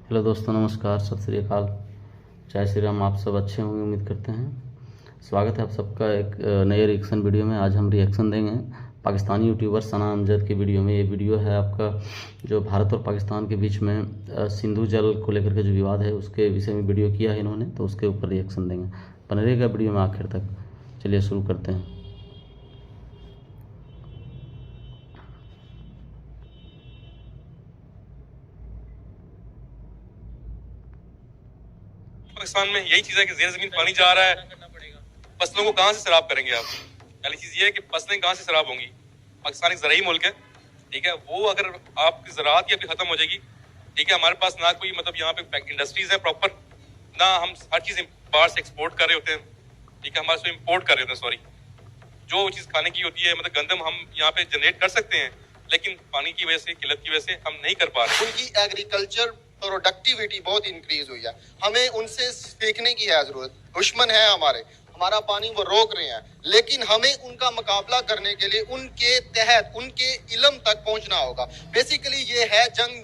Hello दोस्तों, नमस्कार, सत श्री अकाल, जय श्री राम। आप सब अच्छे होंगे उम्मीद करते हैं। स्वागत है आप सबका एक नए रिएक्शन वीडियो में। आज हम रिएक्शन देंगे पाकिस्तानी यूट्यूबर सना अमजद की वीडियो में। ये वीडियो है आपका जो भारत और पाकिस्तान के बीच में सिंधु जल को लेकर के जो विवाद है उसके विषय में वीडियो किया है इन्होंने, तो उसके ऊपर रिएक्शन देंगे। बने रहेगा वीडियो में आखिर तक। चलिए शुरू करते हैं। पाकिस्तान में यही चीज है कि ज़ेर ज़मीन पानी जा रहा है, फसलों को कहाँ से सैराब करेंगे आप? पहली चीज ये है कि फसलें कहाँ से सैराब होंगी? पाकिस्तान एक ज़राई मुल्क है, ठीक है। वो अगर आपकी ज़राअत ही अपनी खत्म हो जाएगी, ठीक है। हमारे पास ना कोई मतलब यहाँ पे इंडस्ट्रीज है प्रॉपर, ना हम हर चीज बाहर से एक्सपोर्ट कर रहे होते हैं, ठीक है। हमारे से इम्पोर्ट कर रहे होते हैं, सॉरी। जो चीज खाने की होती है, मतलब गंदम हम यहाँ पे जनरेट कर सकते हैं, लेकिन पानी की वजह से, किल्लत की वजह से हम नहीं कर पा रहे। उनकी एग्रीकल्चर प्रोडक्टिविटी बहुत इंक्रीज हुई है। हमें उनसे सीखने की है जरूरत। दुश्मन है हमारा पानी वो रोक रहे हैं, लेकिन हमें उनका मुकाबला करने के लिए उनके तहत उनके इल्म तक पहुंचना होगा। बेसिकली ये है जंग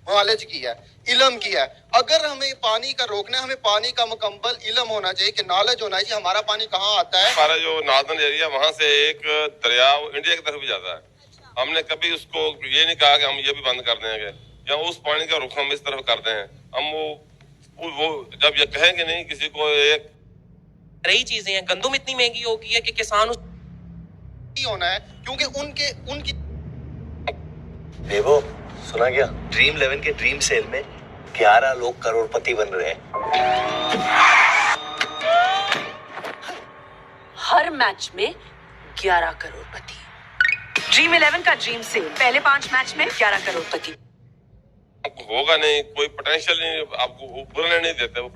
नॉलेज की है, इल्म की है। अगर हमें पानी का रोकना है, हमें पानी का मुकम्मल इल्म होना चाहिए कि नॉलेज होना चाहिए हमारा पानी कहाँ आता है। हमारा जो नॉर्दर्न एरिया वहाँ से एक दरिया इंडिया की तरफ भी जाता है। हमने कभी उसको ये नहीं कहा कि हम ये भी बंद कर देंगे या उस पानी का रुख हम इस तरफ करते हैं। हम वो जब ये कहेंगे नहीं किसी को, एक रही चीजें हैं, गंदम इतनी महंगी हो गई है कि किसान होना है, क्योंकि उनकी देवो सुना क्या? ड्रीम 11 के ड्रीम सेल में 11 लोग करोड़पति बन रहे हैं। हर मैच में 11 करोड़पति। ड्रीम 11 का ड्रीम सेल, पहले 5 मैच में 11 करोड़पति। आपको होगा नहीं, कोई पोटेंशियल नहीं, आपको उभरने नहीं देते। वो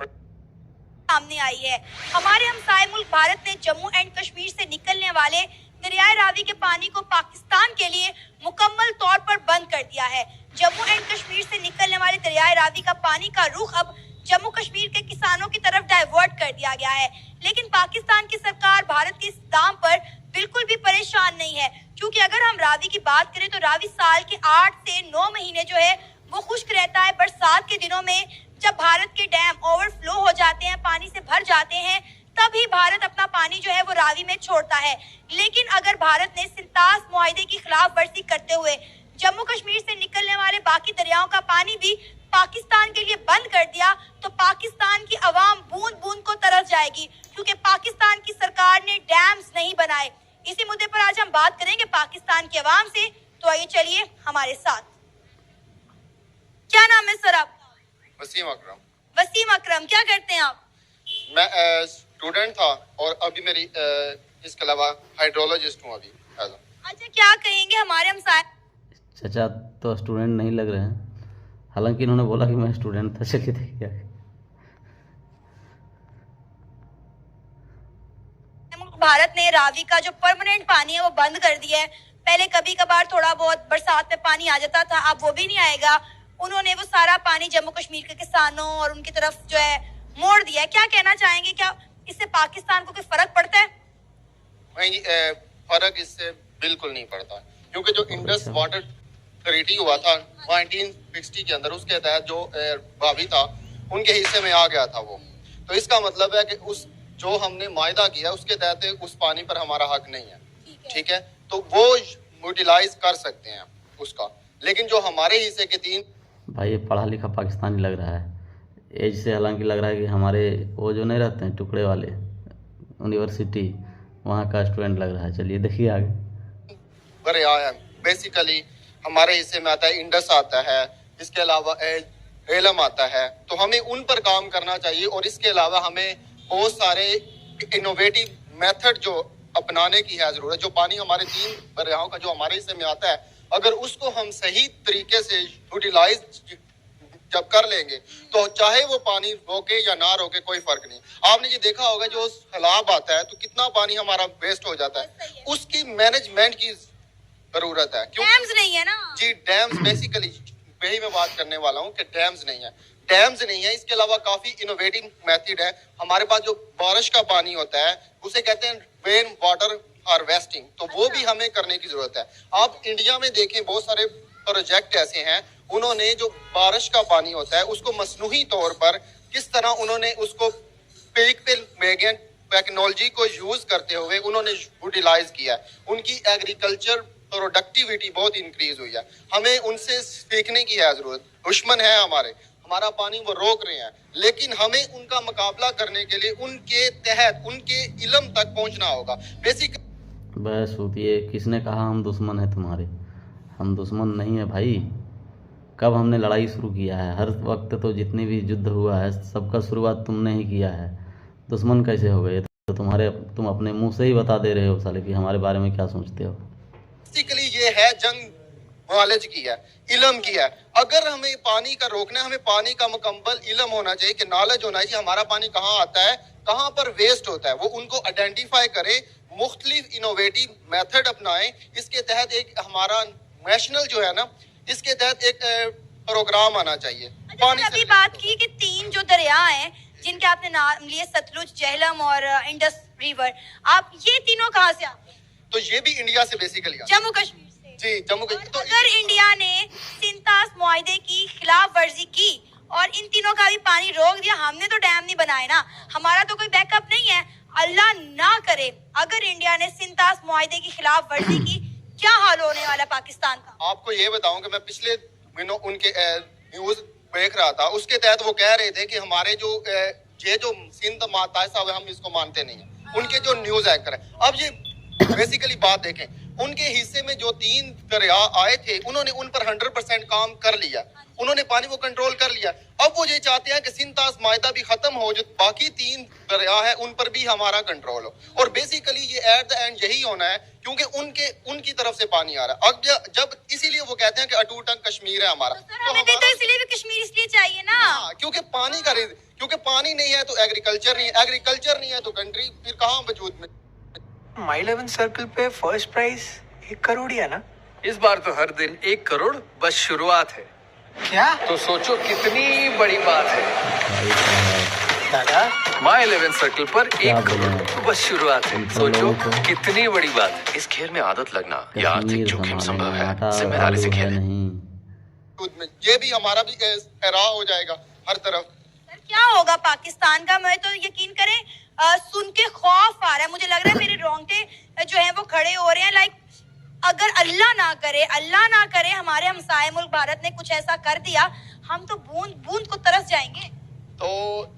सामने आई है। हमारे हमसाए मुल्क भारत ने जम्मू एंड कश्मीर से निकलने वाले दरियाए रावी के पानी को पाकिस्तान के लिए मुकम्मल तौर पर बंद कर दिया है। जम्मू एंड कश्मीर से निकलने वाले दरियाए रावी का पानी का रुख अब जम्मू कश्मीर के किसानों की तरफ डाइवर्ट कर दिया गया है, लेकिन पाकिस्तान की सरकार भारत के इस दाम पर बिल्कुल भी परेशान नहीं है, क्योंकि अगर हम रावी की बात करें तो रावी साल के 8 से 9 महीने जो है वो खुश्क रहता है। बरसात के दिनों में जब भारत के डैम ओवरफ्लो हो जाते हैं, पानी से भर जाते हैं, तभी भारत अपना पानी जो है वो रावी में छोड़ता है। लेकिन अगर भारत ने सिंतास मुआहदे की खिलाफ वर्जी करते हुए जम्मू कश्मीर से निकलने वाले बाकी दरियाओं का पानी भी पाकिस्तान के लिए बंद कर दिया, तो पाकिस्तान की आवाम बूंद बूंद को तरस जाएगी, क्योंकि पाकिस्तान की सरकार ने डैम्स नहीं बनाए। इसी मुद्दे पर आज हम बात करेंगे पाकिस्तान की आवाम से, तो आइए चलिए हमारे साथ। क्या नाम है सर आपका? वसीम अकरम। वसीम अकरम, क्या करते हैं आप? मैं स्टूडेंट था और अभी मेरी इसके अलावा हाइड्रोलॉजिस्ट हूँ अभी। अच्छा, क्या कहेंगे हमारे हमसाए? चाचा तो स्टूडेंट नहीं लग रहे हैं, हालांकि इन्होंने बोला कि मैं स्टूडेंट था। चलिए देखिए। भारत ने रावी का जो परमानेंट पानी है वो बंद कर दिया है। पहले कभी कभार थोड़ा बहुत बरसात में पानी आ जाता था, अब वो भी नहीं आएगा। उन्होंने वो सारा पानी जम्मू कश्मीर के किसानों और उनकी तरफ जो है मोड़ दिया है। क्या कहना चाहेंगे, क्या इससे पाकिस्तान को कोई फर्क पड़ता है? नहीं, फर्क इससे बिल्कुल नहीं पड़ता, क्योंकि जो इंडस वाटर ट्रीटी हुआ था 1960 के अंदर, उसके तहत जो रावी था उनके हिस्से में आ गया था वो। तो इसका मतलब है कि उस जो हमने मायदा किया उसके तहत उस पानी पर हमारा हक नहीं है, ठीक है। तो वो यूटिलाइज कर सकते हैं उसका, लेकिन जो हमारे हिस्से के 3 भाई ये पढ़ा लिखा पाकिस्तानी लग रहा है एज से, हालांकि लग रहा है कि हमारे वो जो नहीं रहते हैं टुकड़े वाले यूनिवर्सिटी, वहाँ का स्टूडेंट लग रहा है। चलिए देखिए आगे। अरे आया बेसिकली हमारे हिस्से में आता है, इंडस आता है, इसके अलावा एलम आता है। तो हमें उन पर काम करना चाहिए, और इसके अलावा हमें बहुत सारे इनोवेटिव मेथड जो अपनाने की है जरूरत। जो पानी हमारे 3 दरियाओं का जो हमारे हिस्से में आता है, अगर उसको हम सही तरीके से यूटिलाइज जब कर लेंगे तो चाहे वो पानी रोके या ना रोके कोई फर्क नहीं। आपने ये देखा होगा जो सैलाब आता है तो कितना पानी हमारा वेस्ट हो जाता है, उसकी मैनेजमेंट की जरूरत है। डैम्स नहीं है ना जी, डैम्स बेसिकली वही मैं बात करने वाला हूँ कि डैम्स नहीं है। डैम्स नहीं है, इसके अलावा काफी इनोवेटिव मेथड है। हमारे पास जो बारिश का पानी होता है उसे कहते हैं रेन वाटर हार्वेस्टिंग, तो वो भी हमें करने की जरूरत है। आप इंडिया में देखें बहुत सारे प्रोजेक्ट ऐसे हैं उन्होंने जो बारिश का पानी होता है उसको मसनूही तौर पर किस तरह उन्होंने उसको पीक पे वेगन टेक्नोलॉजी को यूज करते हुए उन्होंने यूटिलाइज किया। उनकी एग्रीकल्चर प्रोडक्टिविटी बहुत इंक्रीज हुई है। हमें उनसे सीखने की है जरूरत। दुश्मन है हमारा पानी वो रोक रहे हैं, लेकिन हमें उनका मुकाबला करने के लिए उनके तहत उनके इल्म तक पहुंचना होगा। बेसिक बस होती है, किसने कहा हम दुश्मन है तुम्हारे? हम दुश्मन नहीं है भाई। कब हमने लड़ाई शुरू किया है? हर वक्त तो जितनी भी युद्ध हुआ है सबका शुरुआत तुमने ही किया है। दुश्मन कैसे हो गए? तो तुम अपने मुंह से ही बता दे रहे हो साले कि हमारे बारे में क्या सोचते हो। बेसिकली ये है जंग नॉलेज की है, इल्म की है। अगर हमें पानी का रोकना है, हमें पानी का मुकम्मल इल्म होना चाहिए कि नॉलेज होना चाहिए हमारा पानी कहाँ आता है, कहाँ पर वेस्ट होता है, वो उनको आइडेंटिफाई करे, मुख्तलिफ इनोवेटिव मेथड अपनाएं। इसके तहत एक हमारा नेशनल जो है ना, इसके तहत एक प्रोग्राम आना चाहिए। पानी अभी बात की कि 3 जो दरिया हैं जिनके आपने नाम लिए, सतलुज, झेलम और इंडस रिवर, आप ये तीनों कहाँ से आते हैं? तो ये भी इंडिया से बेसिकली जम्मू कश्मीर से। जी, जम्मू कश्मीर। तो अगर इंडिया ने सिंतास मुआहदे की खिलाफ वर्जी की और इन तीनों का भी पानी रोक दिया, हमने तो डैम नहीं बनाए ना, हमारा तो कोई बैकअप नहीं है। अल्लाह ना करे अगर इंडिया ने सिंतास मुआहदे की खिलाफ वर्जी की, क्या हाल होने वाला पाकिस्तान का? आपको ये बताऊं कि मैं पिछले दिनों उनके न्यूज देख रहा था, उसके तहत वो कह रहे थे कि हमारे जो ये जो सिंध माता साहब हम इसको मानते नहीं है, उनके जो न्यूज एंकर है। अब ये बेसिकली बात देखें, उनके हिस्से में जो 3 दरिया आए थे उन्होंने उन पर 100% काम कर लिया, उन्होंने पानी को कंट्रोल कर लिया। अब वो ये चाहते हैं कि सिंतास मायदा भी खत्म हो, जो बाकी 3 दरिया है उन पर भी हमारा कंट्रोल हो। और बेसिकली ये एट द एंड यही होना है, क्योंकि उनकी तरफ से पानी आ रहा है। अब जब इसीलिए वो कहते हैं कि अटूट अंग कश्मीर है हमारा, तो हमें भी तो इसलिए भी कश्मीर इसलिए चाहिए ना, क्योंकि पानी नहीं है तो एग्रीकल्चर नहीं है, एग्रीकल्चर नहीं है तो कंट्री फिर कहाँ वजूद में। माई 11 सर्कल पे फर्स्ट प्राइज 1 करोड़ ही है ना? इस बार तो हर दिन 1 करोड़ बस शुरुआत है। क्या? तो सोचो कितनी बड़ी बात है दादा, माई 11 सर्कल पर 1 करोड़ बस शुरुआत है। सोचो कितनी बड़ी बात है। इस खेल में आदत लगना या आर्थिक जोखिम संभव है, जिम्मेदारी से खेलें। ये भी हमारा भी एरा हो जाएगा हर तरफ। सर क्या होगा पाकिस्तान का? मैं तो यकीन करें सुन के खौफ आ रहा है, मुझे लग रहा है मेरे रोंगटे जो है वो खड़े हो रहे हैं। लाइक अगर अल्लाह ना करे हमारे हमसाये मुल्क भारत ने कुछ ऐसा कर दिया, हम तो बूंद बूंद को तरस जाएंगे। तो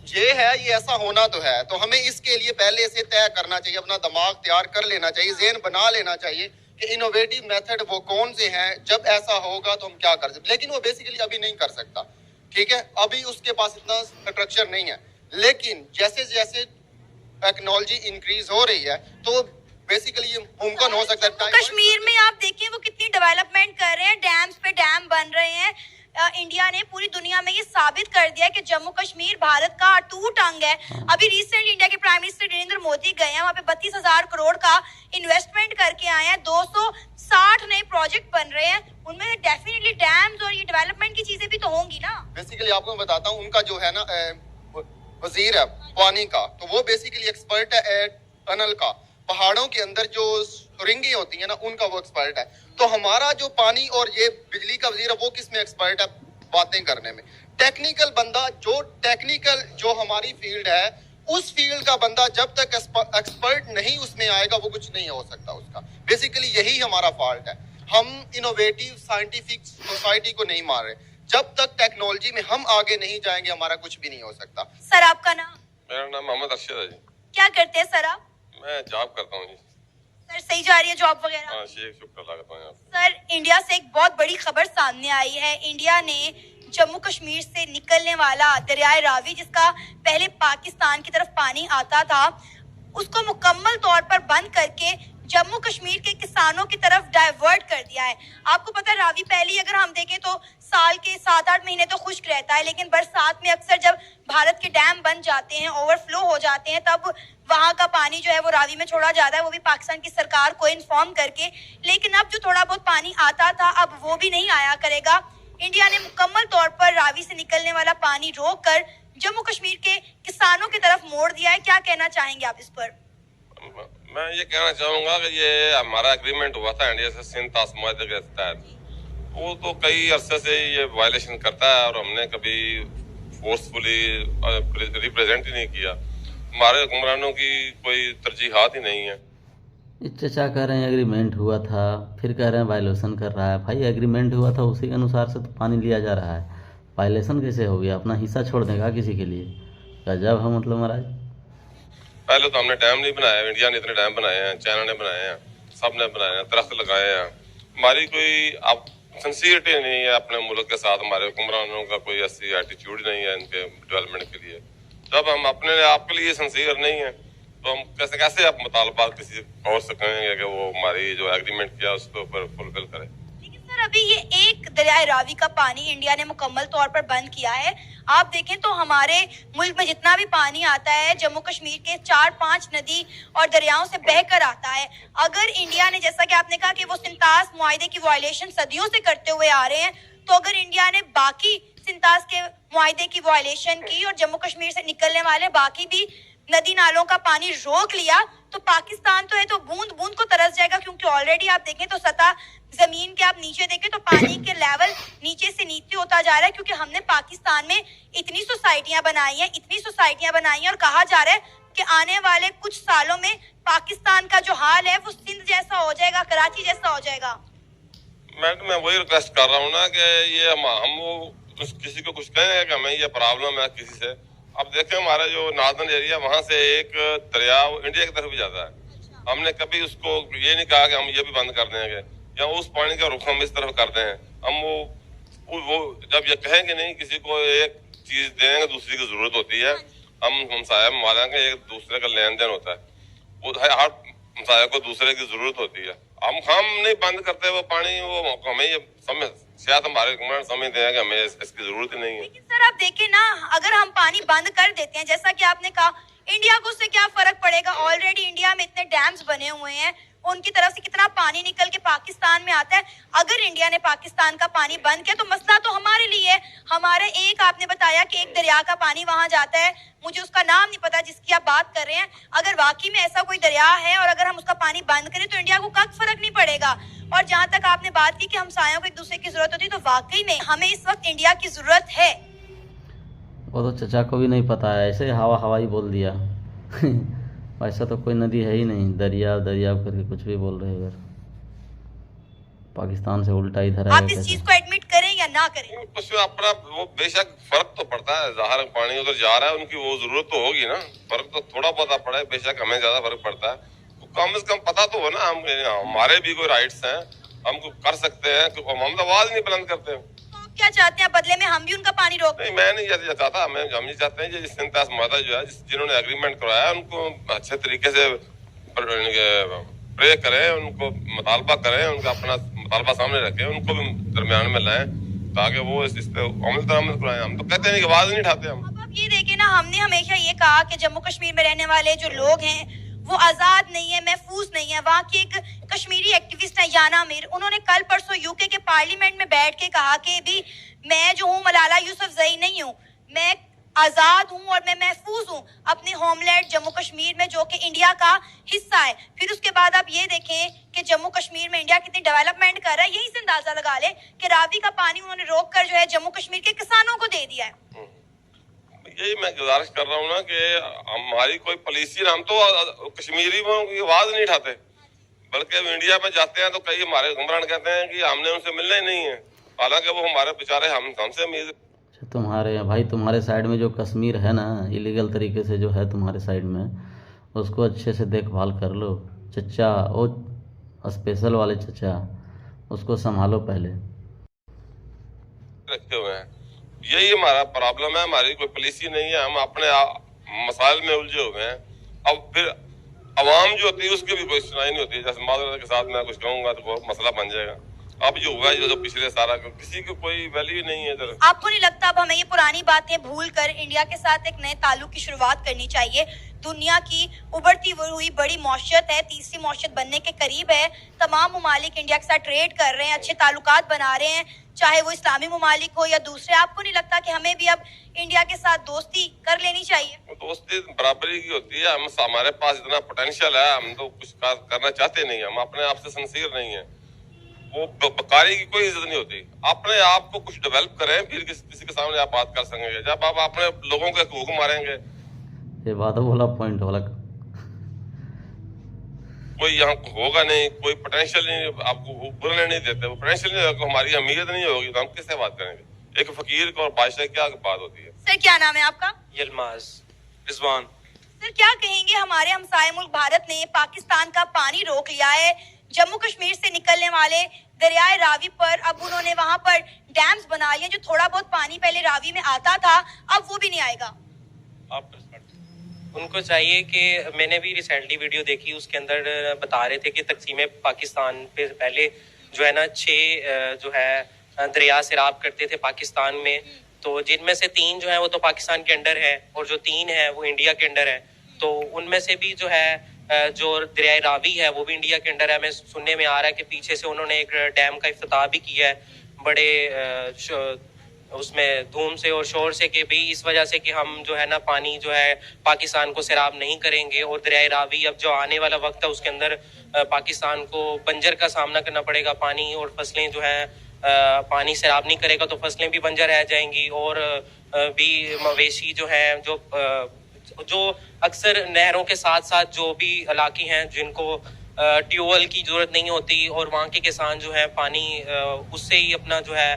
ये ऐसा होना तो है, तो हमें इसके लिए पहले से तय करना चाहिए, अपना दिमाग तैयार कर लेना चाहिए, ज़हन बना लेना चाहिए कि इनोवेटिव मेथड वो कौन से हैं, जब ऐसा होगा तो हम क्या कर सकते। लेकिन वो बेसिकली अभी नहीं कर सकता, ठीक है, अभी उसके पास इतना स्ट्रक्चर नहीं है। लेकिन जैसे जैसे टेक्नोलॉजी इंक्रीज हो रही है तो बेसिकली ये मुमकिन हो सकता है। कश्मीर में आप देखिए वो कितनी डेवलपमेंट कर रहे हैं, डैम्स पे डैम बन रहे हैं। इंडिया ने पूरी दुनिया में ये साबित कर दिया कि जम्मू कश्मीर भारत का अटूट अंग है। अभी रिसेंटली इंडिया के प्राइम मिनिस्टर नरेंद्र मोदी गए हैं, वहाँ पे 32,000 करोड़ का इन्वेस्टमेंट करके आए हैं, 260 नए प्रोजेक्ट बन रहे हैं, उनमें डेफिनेटली डैम्स और ये डेवलपमेंट की चीजें भी तो होंगी ना। बेसिकली आपको मैं बताता हूँ, उनका जो है ना वजीर है पानी का, तो वो बेसिकली एक्सपर्ट है टनल का, पहाड़ों के अंदर जो रिंगी होती है ना उनका वो एक्सपर्ट है। तो हमारा जो पानी और ये बिजली का वजीर है वो किस में एक्सपर्ट है? बातें करने में। टेक्निकल बंदा जो हमारी फील्ड है, उस फील्ड का बंदा जब तक एक्सपर्ट नहीं उसमें आएगा वो कुछ नहीं हो सकता उसका। बेसिकली यही हमारा फॉल्ट है, हम इनोवेटिव साइंटिफिक सोसाइटी को नहीं मार रहे। जब तक टेक्नोलॉजी में हम आगे नहीं जाएंगे हमारा कुछ भी नहीं हो सकता। सर आपका नाम? मेरा नाम मोहम्मद अरशद है जी। क्या करते हैं सर आप? मैं जॉब करता हूँ जी। सर सही जा रही है जॉब वगैरह? हाँ, शुक्र लगता हूँ। सर इंडिया से एक बहुत बड़ी खबर सामने आई है। इंडिया ने जम्मू कश्मीर से निकलने वाला दरियाए रावी, जिसका पहले पाकिस्तान की तरफ पानी आता था, उसको मुकम्मल तौर पर बंद करके जम्मू कश्मीर के किसानों की तरफ डाइवर्ट कर दिया है। आपको पता है रावी पहले अगर हम देखें तो साल के 7-8 महीने तो खुश्क रहता है, लेकिन बरसात में अक्सर जब भारत के डैम बन जाते हैं, ओवरफ्लो हो जाते हैं, तब वहां का पानी जो है वो रावी में छोड़ा जाता है, वो भी पाकिस्तान की सरकार को इन्फॉर्म करके। लेकिन अब जो थोड़ा बहुत पानी आता था अब वो भी नहीं आया करेगा। इंडिया ने मुकम्मल तौर पर रावी से निकलने वाला पानी रोक कर जम्मू कश्मीर के किसानों की तरफ मोड़ दिया है। क्या कहना चाहेंगे आप इस पर? मैं ये कहना चाहूंगा कि ये हमारा एग्रीमेंट हुआ था इंडिया से सिंतास मुआहदे के तहत, वो तो कई अरसे से ये वायलेशन करता है और हमने कभी फोर्सफुली रिप्रेजेंट ही नहीं किया। हमारे हुक्मरानों की कोई तरजीहात ही नहीं है। चचा कह रहे हैं एग्रीमेंट हुआ था, फिर कह रहे हैं वायलेशन कर रहा है। भाई एग्रीमेंट हुआ था उसी के अनुसार से तो पानी लिया जा रहा है, वायलेशन कैसे हो गया? अपना हिस्सा छोड़ देगा किसी के लिए? गजब है मतलब महाराज। पहले तो हमने डैम नहीं बनाया, इंडिया ने इतने डैम बनाए हैं, चाइना ने बनाए हैं, सब ने बनाए हैं, दरख्त लगाए हैं। हमारी कोई अब सिंसियरिटी नहीं है अपने मुल्क के साथ, हमारे हुक्मरानों का कोई ऐसी एटीट्यूड नहीं है इनके डेवलपमेंट के लिए। जब हम अपने आप के लिए सिंसियर नहीं है तो हम कैसे आप मुतालबात किसी और से कहेंगे कि वो हमारी जो एग्रीमेंट किया उसके ऊपर फुलफिल करे। लेकिन सर अभी ये एक दरियाए रावी का पानी इंडिया ने मुकम्मल तौर पर बंद किया है। आप देखें तो हमारे मुल्क में जितना भी पानी आता है जम्मू कश्मीर के 4-5 नदी और दरियाओं से बहकर आता है। अगर इंडिया ने, जैसा कि आपने कहा कि वो सिंतास मुआहदे की वायलेशन सदियों से करते हुए आ रहे हैं, तो अगर इंडिया ने बाकी सिंतास के मुआहदे की वायलेशन की और जम्मू कश्मीर से निकलने वाले बाकी भी नदी नालों का पानी रोक लिया तो पाकिस्तान तो है तो बूंद बूंद को तरस जाएगा। क्योंकि ऑलरेडी आप देखें तो सतह जमीन के आप नीचे देखें तो पानी के लेवल नीचे से नीचे होता जा रहा है। क्योंकि हमने पाकिस्तान में इतनी सोसाइटियां बनाई हैं और कहा जा रहा है कि आने वाले कुछ सालों में पाकिस्तान का जो हाल है वो सिंध जैसा हो जाएगा, कराची जैसा हो जाएगा। मैं वही रिक्वेस्ट कर रहा हूँ ना कि ये हम वो किसी को कुछ कहें कि हमें ये प्रॉब्लम है किसी से। अब देखें हमारा जो नॉर्दर्न एरिया वहाँ से एक दरिया इंडिया की तरफ भी जाता है। हमने कभी उसको ये नहीं कहा कि हम ये भी बंद कर देंगे या उस पानी का रुख हम इस तरफ कर दें। हम वो जब ये कहेंगे नहीं किसी को एक चीज देंगे दूसरी की जरूरत होती है। हम हमसाया ममालिक के एक दूसरे का लेन देन होता है, वो हर हमसाया को दूसरे की जरूरत होती है। हम नहीं बंद करते वो पानी, वो हमें ये समझ शायद हमारे समझते हैं कि हमें इसकी जरूरत ही नहीं है। लेकिन सर आप देखें ना, अगर हम पानी बंद कर देते हैं जैसा कि आपने कहा, इंडिया को उससे क्या फर्क पड़ेगा? ऑलरेडी इंडिया में इतने डैम्स बने हुए हैं, उनकी तरफ से कितना पानी निकल के पाकिस्तान में आता है। अगर इंडिया ने पाकिस्तान का पानी बंद किया तो मसला तो हमारे लिए है। हमारे एक आपने बताया कि एक दरिया का पानी वहां जाता है, मुझे उसका नाम नहीं पता जिसकी आप बात कर रहे हैं। अगर वाकई में ऐसा कोई दरिया है और अगर हम उसका पानी बंद करें तो इंडिया को कब फर्क नहीं पड़ेगा। और जहाँ तक आपने बात की कि हमसायों को एक दूसरे की जरूरत होती है, तो वाकई में हमें इस वक्त इंडिया की जरूरत है। वो तो चचा को भी नहीं पता है, ऐसे हवा ही बोल दिया। वैसा तो कोई नदी है ही नहीं, दरिया करके कुछ भी बोल रहे हैं। पाकिस्तान से उल्टा इधर है। आप इस चीज को एडमिट करें या ना करें, कुछ अपना वो बेशक फर्क तो पड़ता है। ज़ाहिर पानी उधर जा रहा है, उनकी वो जरूरत तो होगी ना। फर्क तो थोड़ा बहुत पड़ा है, बेशक हमें ज्यादा फर्क पड़ता है। कम से कम पता तो हो ना, हम हमारे भी कोई राइट्स हैं, हम कर सकते हैं। हम तो आवाज नहीं बुलंद करते। तो आप क्या चाहते हैं बदले में हम भी उनका पानी रोक? नहीं, मैं नहीं चाहता। हम ये चाहते हैं जिस सिंतास मुआहदा जो है, जिन्होंने एग्रीमेंट करवाया उनको अच्छे तरीके से प्रे करें, उनको मुतालबा करें, उनका अपना मुतालबा सामने रखें, उनको भी दरमियान में लाएं ताकि वो इस पे अमल कराएं। हम तो कहते हैं कि आवाज नहीं उठाते हम। अब आप ये देखें ना, हमने हमेशा ये कहा कि जम्मू कश्मीर में रहने वाले जो लोग हैं वो आजाद नहीं है, महफूज नहीं है। वहाँ की एक कश्मीरी एक्टिविस्ट है याना मीर, उन्होंने कल परसों यूके के पार्लियामेंट में बैठ के कहा कि भी मैं जो हूँ मलाला यूसुफजई नहीं हूँ, मैं आजाद हूँ और मैं महफूज हूँ अपने होमलैंड जम्मू कश्मीर में जो कि इंडिया का हिस्सा है। फिर उसके बाद आप ये देखें कि जम्मू कश्मीर में इंडिया कितनी डेवलपमेंट कर रहा है। यही से अंदाजा लगा ले कि रावी का पानी उन्होंने रोक कर जो है जम्मू कश्मीर के किसानों को दे दिया है। यही मैं गुजारिश कर रहा हूँ ना कि हमारी कोई पॉलिसी, हम तो कश्मीरी की आवाज नहीं उठाते, बल्कि इंडिया में जाते हैं तो कई हमारे हुक्मरान कहते हैं कि हमने उनसे मिलना ही नहीं है, हालांकि वो हमारे बेचारे हमसे उम्मीद। तुम्हारे भाई तुम्हारे साइड में जो कश्मीर है ना, इलीगल तरीके से जो है तुम्हारे साइड में, उसको अच्छे से देखभाल कर लो। चचा वो स्पेशल वाले चचा, उसको संभालो पहले। रखे हुए हैं, यही हमारा प्रॉब्लम है। हमारी कोई पॉलिसी नहीं है, हम अपने मसाइल में उलझे हुए हैं। अब फिर अवाम जो होती है उसकी भी कोई सुनाई नहीं होती। जैसे मादरत के साथ मैं कुछ कहूंगा तो वो मसला बन जाएगा। अब जो हुआ है जो पिछले सारा किसी की कोई वैल्यू नहीं है इधर। आपको नहीं लगता अब हमें ये पुरानी बातें भूल कर इंडिया के साथ एक नए ताल्लुक की शुरुआत करनी चाहिए? दुनिया की उभरती हुई बड़ी मौशियत है, तीसरी मौशियत बनने के करीब है। तमाम ममालिक इंडिया के साथ ट्रेड कर रहे हैं, अच्छे ताल्लुकात बना रहे हैं, चाहे वो इस्लामी ममालिक हो या दूसरे। आपको नहीं लगता कि हमें भी अब इंडिया के साथ दोस्ती कर लेनी चाहिए? दोस्ती बराबरी की होती है। हमारे पास इतना पोटेंशियल है, हम तो कुछ करना चाहते नहीं, हम अपने आप से सिंसियर नहीं है। वो बकारी की कोई इज्जत नहीं होती। अपने आप को कुछ डेवलप करें, फिर किसी के सामने आप बात कर सकेंगे। जब आप अपने लोगों के हकूक मारेंगे, ये बात बोला पॉइंट वाला, कोई यहाँ होगा नहीं, कोई पोटेंशियल नहीं, आपको बोलने नहीं देते। वो पोटेंशियल नहीं होगा, हमारी अमीयत नहीं होगी तो हम किससे बात करेंगे। एक फकीर को और बादशाह क्या बात होती है। सर क्या नाम है आपका? यलमाज रिजवान। सर क्या कहेंगे, हमारे हमसाए मुल्क भारत ने पाकिस्तान का पानी रोक लिया है जम्मू कश्मीर से निकलने वाले दरियाए रावी पर। अब उन्होंने वहां पर डैम्स बना लिए, जो थोड़ा बहुत पानी पहले रावी में आता था अब वो भी नहीं आएगा। आप उनको चाहिए कि, मैंने भी रिसेंटली वीडियो देखी, उसके अंदर बता रहे थे कि तकसीम पाकिस्तान पे पहले जो है ना 6 जो है दरिया सैराब करते थे पाकिस्तान में, तो जिनमें से 3 जो है वो तो पाकिस्तान के अंडर है और जो 3 है वो इंडिया के अंडर है। तो उनमें से भी जो है जो दरियाए रावी है वो भी इंडिया के अंडर है। हमें सुनने में आ रहा है कि पीछे से उन्होंने एक डैम का इफ्तिताह भी किया है बड़े उसमें धूम से और शोर से, कि भी इस वजह से कि हम जो है ना पानी जो है पाकिस्तान को सैराब नहीं करेंगे और दरियाए रावी अब जो आने वाला वक्त है उसके अंदर पाकिस्तान को बंजर का सामना करना पड़ेगा। पानी और फसलें जो है पानी सैराब नहीं करेगा तो फसलें भी बंजर रह जाएंगी और भी मवेशी जो है जो अक्सर नहरों के साथ साथ जो भी इलाके हैं जिनको ट्यूबवेल की जरूरत नहीं होती और वहाँ के किसान जो है पानी उससे ही अपना जो है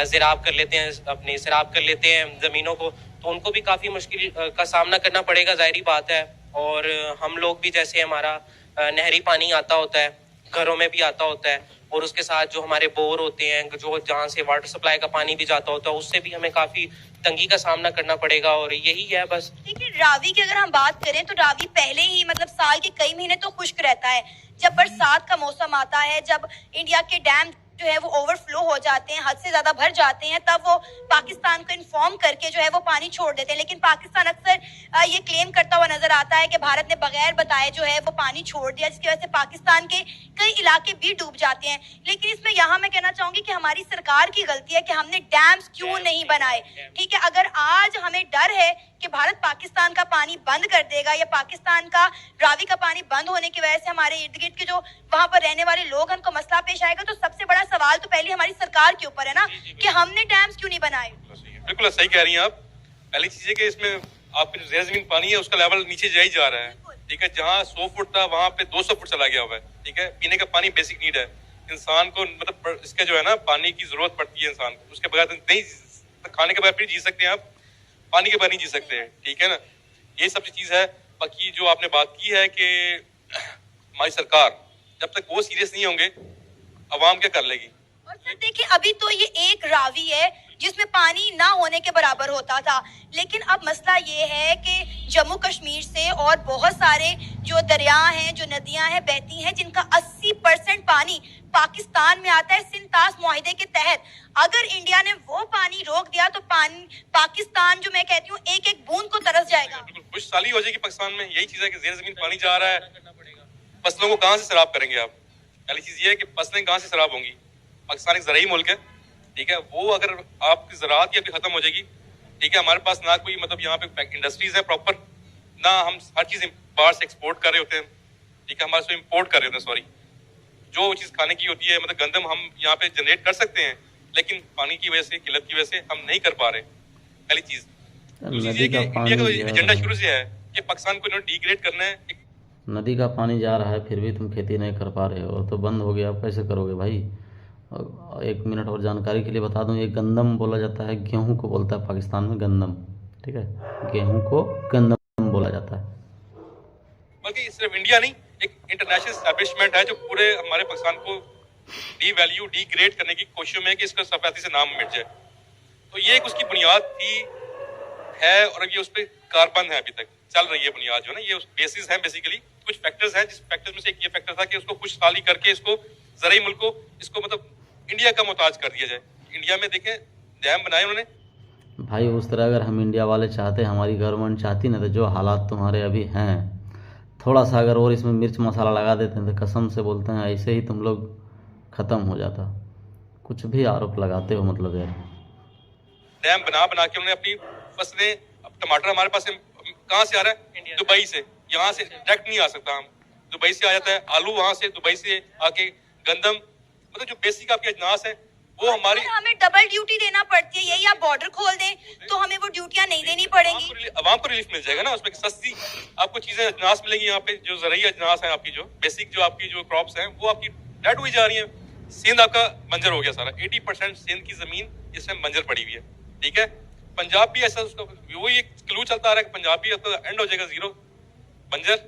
ज़राब कर लेते हैं, अपने सैराब कर लेते हैं ज़मीनों को, तो उनको भी काफ़ी मुश्किल का सामना करना पड़ेगा, ज़ाहिरी बात है। और हम लोग भी जैसे हमारा नहरी पानी आता होता है, घरों में भी आता होता है, और उसके साथ जो हमारे बोर होते हैं, जो जहाँ से वाटर सप्लाई का पानी भी जाता होता है, उससे भी हमें काफ़ी तंगी का सामना करना पड़ेगा। और यही है बस। देखिए रावी की अगर हम बात करें तो रावी पहले ही मतलब साल के कई महीने तो खुश्क रहता है। जब बरसात का मौसम आता है, जब इंडिया के डैम जो है वो ओवरफ्लो हो जाते हैं, हद से ज्यादा भर जाते हैं, तब वो पाकिस्तान को इन्फॉर्म करके जो है वो पानी छोड़ देते हैं। लेकिन पाकिस्तान अक्सर ये क्लेम करता हुआ नजर आता है कि भारत ने बगैर बताए जो है वो पानी छोड़ दिया, जिसकी वजह से पाकिस्तान के कई इलाके भी डूब जाते हैं। लेकिन इसमें यहाँ मैं कहना चाहूंगी कि हमारी सरकार की गलती है कि हमने डैम्स क्यों नहीं बनाए। ठीक है, अगर आज हमें डर है कि भारत पाकिस्तान का पानी बंद कर देगा या पाकिस्तान का रावी का पानी बंद होने की वजह से हमारे इर्द गिर्द के जो वहां पर रहने वाले लोग हैं उनको मसला पेश आएगा, तो सबसे बड़ा सवाल तो पहले हमारी सरकार के ऊपर है ना कि हमने डैम्स क्यों नहीं बनाए। बिल्कुल सही कह रही हैं आप। पहली चीज है कि इसमें आप ज़ेर जमीन पानी है उसका लेवल नीचे जा ही जा रहा है। ठीक है, जहाँ 100 फुट था वहाँ पे 200 फुट चला गया हुआ है। ठीक है, पीने का पानी बेसिक नीड है इंसान को, मतलब इसके जो है ना पानी की जरूरत पड़ती है इंसान को, उसके बगैर नहीं, खाने के बगैर फिर जी सकते हैं आप, पानी के बगैर नहीं जी सकते हैं। ठीक है ना, ये सब चीज है। बाकी जो आपने बात की है कि हमारी सरकार जब तक वो सीरियस नहीं होंगे अवाम क्या कर लेगी। और सर देखिए अभी तो ये एक रावी है जिसमें पानी ना होने के बराबर होता था, लेकिन अब मसला ये है कि जम्मू कश्मीर से और बहुत सारे जो दरिया हैं, जो नदियां हैं बहती हैं, जिनका 80% पानी पाकिस्तान में आता है सिंतास मुआहिदे के तहत। अगर इंडिया ने वो पानी रोक दिया तो पाकिस्तान जो मैं कहती हूँ एक एक बूंद को तरस जाएगा। खुशहाली हो जाएगी पाकिस्तान में। यही चीज है कि ज़ेर जमीन पानी जा रहा है, फसलों को कहाँ से सैराब करेंगे आप। पहली चीज ये है कि फसलें कहाँ से सैराब होंगी। पाकिस्तान एक ज़राई मुल्क है, ठीक है, वो अगर आपकी ज़राअत ही अभी खत्म हो जाएगी, ठीक है, हमारे पास ना कोई मतलब यहाँ पे इंडस्ट्रीज है प्रॉपर, ना हम हर चीज बाहर से एक्सपोर्ट कर रहे होते हैं। ठीक है, हमारे से इम्पोर्ट कर रहे होते हैं, सॉरी, जो चीज खाने की होती है, मतलब गंदम हम यहाँ पे जनरेट कर सकते हैं, लेकिन पानी की वजह से, किल्लत की वजह से हम नहीं कर पा रहे। पहली चीज। दूसरी चीज कि इंडिया का एजेंडा शुरू से है कि पाकिस्तान को डिग्रेड करना है। नदी का पानी जा रहा है फिर भी तुम खेती नहीं कर पा रहे हो, तो बंद हो गया, कैसे करोगे भाई। एक मिनट और जानकारी के लिए बता दूं, ये गंदम बोला जाता है, गेहूं को बोलता है पाकिस्तान में गंदम। ठीक है, गेहूं को गंदम बोला जाता है। बल्कि सिर्फ इंडिया नहीं, एक इंटरनेशनल एस्टैब्लिशमेंट है जो पूरे हमारे पाकिस्तान को डीवैल्यू, डिग्रेड करने की कोशिश में है कि इसका सफेदी से नाम मिट जाए। तो ये एक उसकी बुनियाद थी है और ये उस पर कारबंद है, अभी तक चल रही है बुनियाद जो है ना, ये बेसिस है बेसिकली। कुछ फैक्टर्स हैं, जिस फैक्टर्स में से एक ये फैक्टर था कि उसको खुशहाली करके इसको ज़राई मुल्क को इसको मतलब इंडिया का मोहताज कर दिया जाए। इंडिया में देखें डैम बनाए उन्होंने भाई, उस तरह अगर हम इंडिया वाले चाहते, हमारी गवर्नमेंट चाहती ना, तो जो हालात तुम्हारे अभी हैं, थोड़ा सा अगर और इसमें मिर्च मसाला लगा देते हैं तो कसम से बोलते हैं ऐसे ही तुम लोग ख़त्म हो जाता। कुछ भी आरोप लगाते हो मतलब यार। डैम बना के उन्होंने अपनी फसलें, टमाटर हमारे पास कहाँ से आ रहा है, दुबई से। यहाँ से डायरेक्ट नहीं आ सकता, हम दुबई से आ जाता है, आलू वहाँ से दुबई से आके, गंदम, मतलब जो बेसिक आपके अजनास है वो हमारी, हमें डबल ड्यूटी देना पड़ती है, यही आप बॉर्डर खोल दें तो हमें वो ड्यूटियां नहीं देनी पड़ेंगी, आवाम को रिलीफ मिल जाएगा ना, उसमें सस्ती आपको चीजें अजनास मिलेंगी। यहाँ पे जो ज़रूरी अजनास है आपकी, जो बेसिक जो आपकी जो क्रॉप्स हैं वो आपकी डेड हुई जा रही है। सिंध आपका बंजर हो गया सारा, 80% सिंध की जमीन इसमें बंजर पड़ी हुई है, ठीक है। पंजाब भी ऐसा, उसका वही एक क्लू चलता आ रहा है कि पंजाब भी एंड हो जाएगा, जीरो बंजर।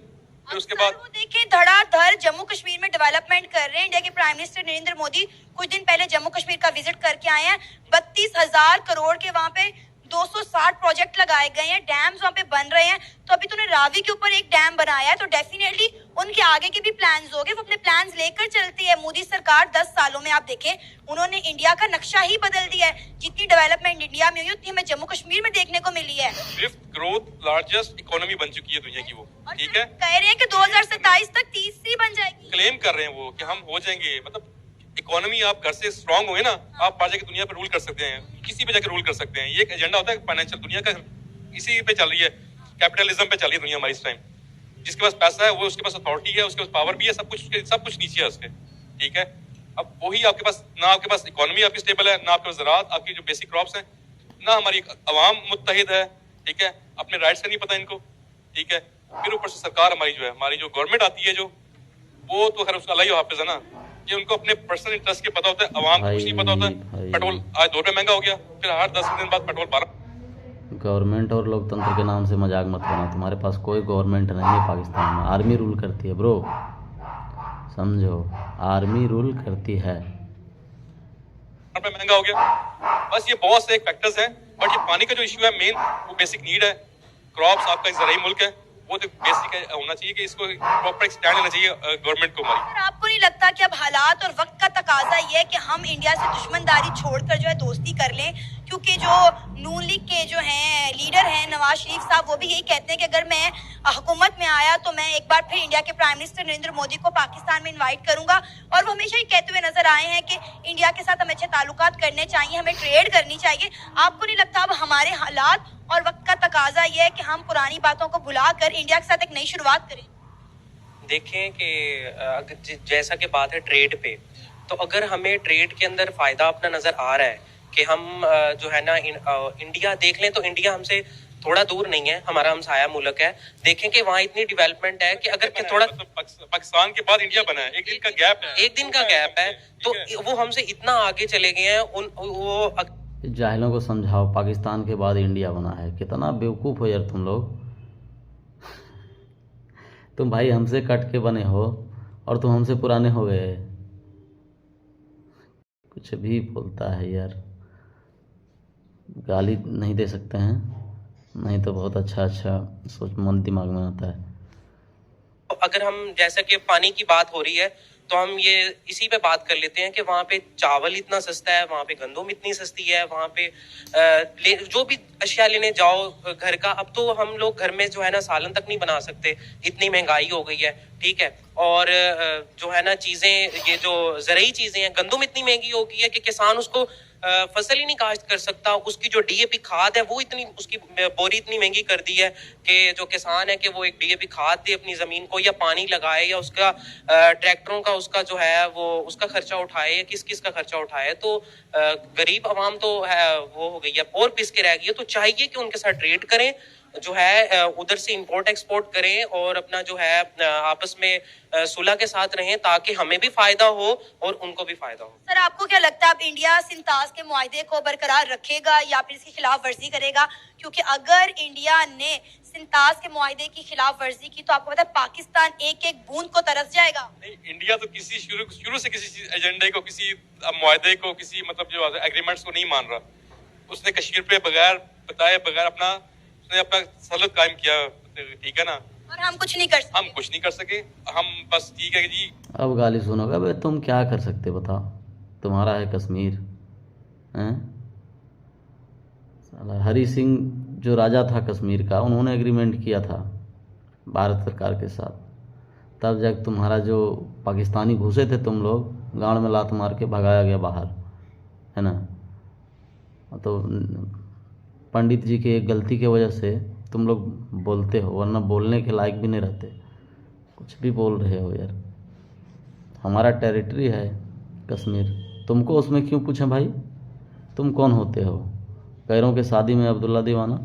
फिर उसके बाद वो देखिए धड़ाधड़ जम्मू कश्मीर में डेवलपमेंट कर रहे हैं। इंडिया के प्राइम मिनिस्टर नरेंद्र मोदी कुछ दिन पहले जम्मू कश्मीर का विजिट करके आए हैं। 32,000 करोड़ के वहाँ पे 260 प्रोजेक्ट लगाए गए हैं, डैम्स वहाँ पे बन रहे हैं। तो अभी तूने रावी के ऊपर एक डैम बनाया है तो डेफिनेटली उनके आगे के भी प्लान्स होंगे, वो अपने प्लान्स लेकर चलती है। मोदी सरकार 10 सालों में आप देखें उन्होंने इंडिया का नक्शा ही बदल दिया है। जितनी डेवलपमेंट इंडिया में हुई उतनी हमें जम्मू कश्मीर में देखने को मिली है। फिफ्थ ग्रोथ लार्जेस्ट इकोनॉमी बन चुकी है दुनिया की वो, ठीक है। कह रहे हैं कि 2027 तक तीसरी बन जाएगी, क्लेम कर रहे हैं वो कि हम हो जाएंगे। मतलब इकोनॉमी आप घर से स्ट्रांग हुए ना, आप बाहर जाके दुनिया पे रूल कर सकते हैं, किसी पे जाके रूल कर सकते हैं। ये एक एजेंडा होता है फाइनेंशियल, दुनिया का इसी पे चल रही है, कैपिटलिज्म पे चल रही है दुनिया हमारी इस टाइम। जिसके पास पैसा है वो, उसके पास अथॉरिटी है, उसके पास पावर भी है, सब कुछ नीचे है उसके, ठीक है। अब वही आपके पास ना, आपके पास इकोनॉमी आपकी स्टेबल है, ना आपके पास ज़राअत, आपकी जो बेसिक क्रॉप्स हैं, ना हमारी अवाम मुत्तहिद है, ठीक है। अपने राइट्स का नहीं पता इनको, ठीक है। फिर ऊपर से सरकार हमारी जो है, हमारी जो गवर्नमेंट आती है जो, वो तो खैर उसका अल्लाह ही हाफिज़ है ना, कि उनको अपने पर्सनल इंटरेस्ट के पता होता है, अवाम को कुछ नहीं पता होता है। पेट्रोल आज 2 रुपये महंगा हो गया, फिर हर 10 दिन बाद पेट्रोल 12। गवर्नमेंट और लोकतंत्र के नाम से मजाक मत करना, तुम्हारे पास कोई गवर्नमेंट नहीं है पाकिस्तान में, आर्मी रूल करती है ब्रो, समझो, आर्मी रूल करती है। महंगा हो गया, बस ये बहुत से फैक्टर्स हैं। बट ये पानी का जो इशू है मेन, वो बेसिक नीड है। क्रॉप्स आपका ज़राई मुल्क है, वो तो बेसिक होना चाहिए कि इसको प्रॉपर एक स्टैंड लेना चाहिए गवर्नमेंट को हमारी। आपको नहीं लगता कि अब हालात और वक्त का तकाजा ये है कि हम इंडिया से दुश्मनदारी छोड़कर जो है दोस्ती कर लें? क्योंकि जो नून लीग के जो हैं लीडर हैं नवाज शरीफ साहब, वो भी यही कहते हैं कि अगर मैं हुकूमत में आया तो मैं एक बार फिर इंडिया के प्राइम मिनिस्टर नरेंद्र मोदी को पाकिस्तान में इनवाइट करूंगा। और वो हमेशा ही कहते हुए नजर आए हैं कि इंडिया के साथ हमें अच्छे ताल्लुकात करने चाहिए, हमें ट्रेड करनी चाहिए। आपको नहीं लगता अब हमारे हालात और वक्त का तकाजा ये है कि हम पुरानी बातों को भुलाकर इंडिया के साथ एक नई शुरुआत करें? देखें कि जैसा कि बात है ट्रेड पे, तो अगर हमें ट्रेड के अंदर फ़ायदा अपना नज़र आ रहा है कि हम जो है ना इंडिया देख लें, तो इंडिया हमसे थोड़ा दूर नहीं है, हमारा हमसाया मुल्क है। देखें कि वहाँ इतनी डेवलपमेंट है कि अगर थोड़ा पाकिस्तान के बाद इंडिया बना है, एक दिन का गैप है, एक दिन का गैप है, तो वो हमसे इतना आगे चले गए हैं। वो जाहिलों को समझाओ, पाकिस्तान के बाद इंडिया बना है, कितना बेवकूफ़ हो यार तुम लोग। तुम भाई हमसे कट के बने हो और तुम हमसे पुराने हो गए, कुछ भी बोलता है यार। गाली नहीं दे सकते हैं, नहीं तो बहुत अच्छा सोच मन दिमाग में आता है। अगर हम जैसा कि पानी की बात हो रही है तो हम ये इसी पे बात कर लेते हैं कि वहाँ पे चावल इतना सस्ता है, वहाँ पे गंदम इतनी सस्ती है, वहाँ पे जो भी अशिया लेने जाओ घर का, अब तो हम लोग घर में जो है ना सालन तक नहीं बना सकते, इतनी महंगाई हो गई है, ठीक है। और जो है ना चीज़ें, ये जो ज़रूरी चीज़ें हैं, गंदम इतनी महंगी हो गई है कि किसान उसको फसल ही नहीं काश्त कर सकता। उसकी जो डीएपी खाद है वो इतनी, उसकी बोरी इतनी महंगी कर दी है कि जो किसान है कि वो एक डीएपी खाद दे अपनी ज़मीन को, या पानी लगाए, या उसका ट्रैक्टरों का उसका जो है वो उसका खर्चा उठाए, या किस किस का खर्चा उठाए। तो गरीब आवाम तो है वो हो गई है और पिस के रह गई है। तो चाहिए कि उनके साथ ट्रेड करें, जो है उधर से इंपोर्ट एक्सपोर्ट करें और अपना जो है आपस में सुलह के साथ रहें, ताकि हमें भी फायदा हो और उनको भी फायदा हो। सर आपको क्या लगता है अब इंडिया सिंतास के मुआहदे को बरकरार रखेगा या फिर इसकी खिलाफ वर्जी करेगा? क्योंकि अगर इंडिया ने सिंतास के मुआहदे की खिलाफ वर्जी की तो आपको पता है पाकिस्तान एक एक बूंद को तरस जाएगा। नहीं, इंडिया तो किसी शुरू से किसी एजेंडे को, किसी मुआहदे को, किसी मतलब जो एग्रीमेंट्स को नहीं मान रहा। उसने कश्मीर पे बगैर बताए, बगैर अपना सलत कायम किया, ठीक है ना। और हम कुछ नहीं कर सके, हम कुछ नहीं कर सके, हम बस ठीक है जी। अब गाली सुनोगे, भाई तुम क्या कर सकते बताओ, तुम्हारा है कश्मीर हैं। साला हरी सिंह जो राजा था कश्मीर का, उन्होंने एग्रीमेंट किया था भारत सरकार के साथ, तब जब तुम्हारा जो पाकिस्तानी घुसे थे तुम लोग, गांड में लात मार के भगाया गया बाहर, है ना। तो पंडित जी की एक गलती की वजह से तुम लोग बोलते हो, वरना बोलने के लायक भी नहीं रहते, कुछ भी बोल रहे हो यार। हमारा टेरिटरी है, कश्मीर। तुमको उसमें क्यों पूछे भाई, तुम कौन होते हो? कैरों के शादी में अब्दुल्ला दीवाना।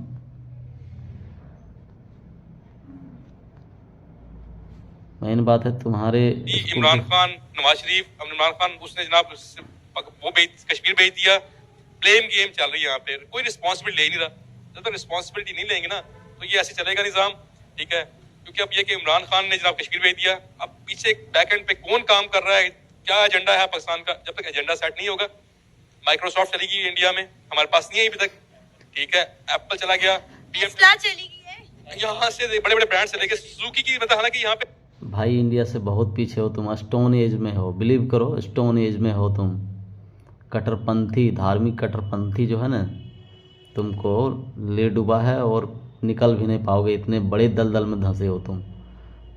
मेन बात है तुम्हारे इमरान खान, नवाज शरीफ, इमरान खान उसने जनाब वो कश्मीर भेज दिया। ब्लेम गेम चल रही है यहाँ पे, कोई रिस्पॉन्सिबिलिटी ले नहीं रहा। जब तक रिस्पॉन्सिबिलिटी नहीं लेंगे ना तो ये ऐसे चलेगा निजाम, ठीक है। क्योंकि अब ये कि इमरान खान ने जनाब कश्मीर भेज दिया, अब पीछे बैक एंड पे कौन काम कर रहा है, क्या एजेंडा है पाकिस्तान का, जब तक एजेंडा सेट नहीं होगा। माइक्रोसॉफ्ट चली गई इंडिया में, हमारे पास नहीं है अभी तक, ठीक है। एप्पल चला गया, टेस्ला चली गई है, यहाँ से बड़े बड़े ब्रांड से लेके सुजुकी की, मतलब हालांकि यहाँ पे भाई इंडिया से बहुत पीछे हो तुम, स्टोन एज में हो, बिलीव करो स्टोन एज में हो तुम। कट्टरपंथी, धार्मिक कट्टरपंथी जो है ना, तुमको ले डूबा है और निकल भी नहीं पाओगे, इतने बड़े दलदल में धंसे हो तुम।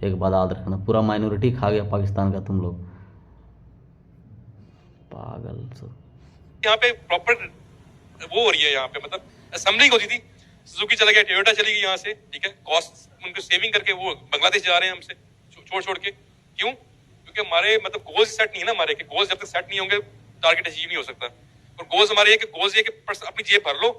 एक बात याद रखना, पूरा माइनॉरिटी खा गया पाकिस्तान का तुम लोग, पागल सब। यहाँ पे प्रॉपर वो हो रही है, यहाँ पे मतलब असेंबलिंग होती थी, सुजुकी चला गया, टोयोटा चली गई यहाँ से, ठीक है। कॉस्ट उनको सेविंग करके वो बांग्लादेश जा रहे हैं हमसे छोड़ के। क्यों? क्योंकि हमारे मतलब गोल्स सेट नहीं है ना, हमारे के गोल्स जब तक सेट नहीं होंगे टारगेट अचीव नहीं हो सकता। और गोल्स हमारे ये कि गोल्स ये कि अपनी जेब भर लो,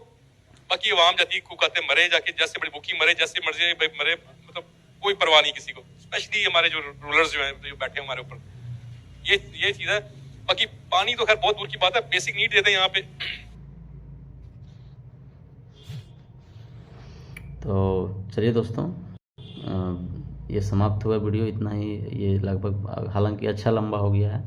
बाकी आवाम जाती कुकाते मरे, जाके जैसे बड़ी भूखी मरे, जैसे मर्जी मरे, मतलब कोई परवाह नहीं किसी को। स्पेशली हमारे जो रूलर्स जो हैं जो बैठे हमारे ऊपर, ये चीज है। बाकी पानी तो खैर बहुत दूर की बात है, बेसिक नीड देते हैं यहाँ पे। तो चलिए दोस्तों, ये समाप्त हुआ वीडियो, इतना ही। ये लगभग हालांकि अच्छा लंबा हो गया है,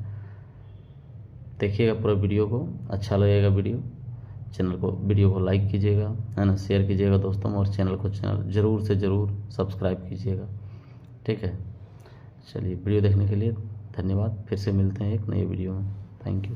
देखिएगा पूरा वीडियो को, अच्छा लगेगा वीडियो को लाइक कीजिएगा, है ना, शेयर कीजिएगा दोस्तों, और चैनल को ज़रूर से ज़रूर सब्सक्राइब कीजिएगा, ठीक है। चलिए वीडियो देखने के लिए धन्यवाद, फिर से मिलते हैं एक नए वीडियो में। Thank you.